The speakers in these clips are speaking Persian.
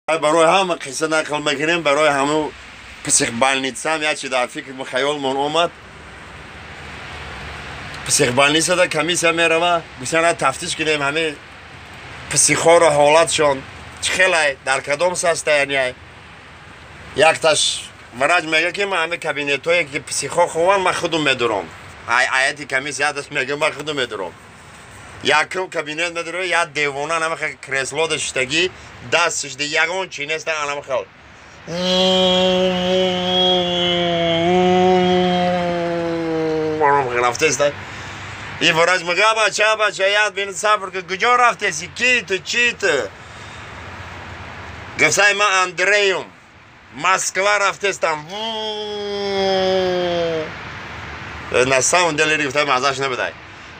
برای همه قصه نقل میکنیم برای همه پسیخبالنیتسا هم یه چی در فکر خیالمون اومد پسیخبالنیتسا در کمیسیا میروه بسیار تفتیش کنیم همه پسیخا رو حالتشون چخیلی در کدام سسته یعنی یک تاش وراج میگه که من همه کابینت هایی که پسیخا خوان من خودم میدارم آیتی کمیسیا دست میگه من خودم میدارم یکم کابینت میداره یا دیوانه همه کرسلو داشتگی دستش دی یگون چینسته همه خیال رفته است این وراج میگه بچه یاد بین صبر که کجا رفته سی کی تو چی تو گفتای من اندریم مسکوا رفته استم نه ساوند دلیری گفتای مزاش نبودای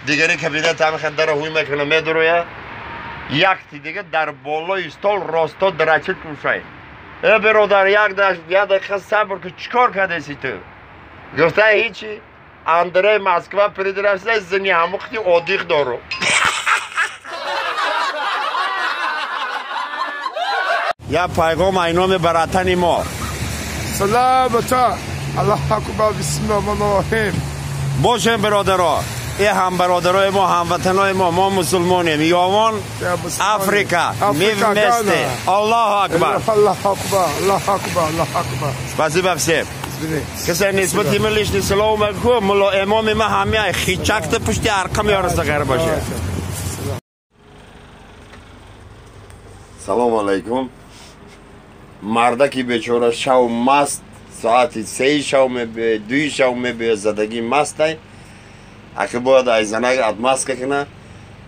دیگری کابینت هم خد در هوی میکنه میدرویه یک دیگه در بالای استال راستا درچه کوشای ای برادر یک دقیقه صبر که چیکار کرده سی تو گفته هیچی اندره مسکوا پرید رفته زنی هموقتی آدیخ دارو یا پیغام اینام براتنی ما سلامتا الله اکبر بسم الله الرحمن الرحیم باشه برادرها ای هم برادرای ما هموطنای ما مسلمانیم یاوان افریقا میفمسته الله اکبر الله اکبر الله اکبر الله اکبر спасибо всем کسی نسبت ملیش سلام علیکم ملا امام ما همه خیچکت پشت ارقام یارسته غیر باشه سلام علیکم مردکی بیچاره شو مست ساعت 3 شو می 2 شو می زدگی مست ای اگه باید از زنگ ادماس کنه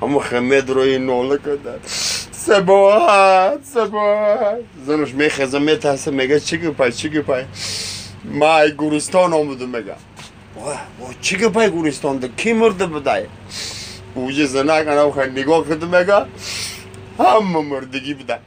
همون خمید روی نوله کرده سباحت زنش میخزه میترسه میگه چی گپای ما گورستان آمده میگه چی گپای گورستان ده کی مرده بدای اوجه زنگ انا نگاه کرده میگه همه مردگی بده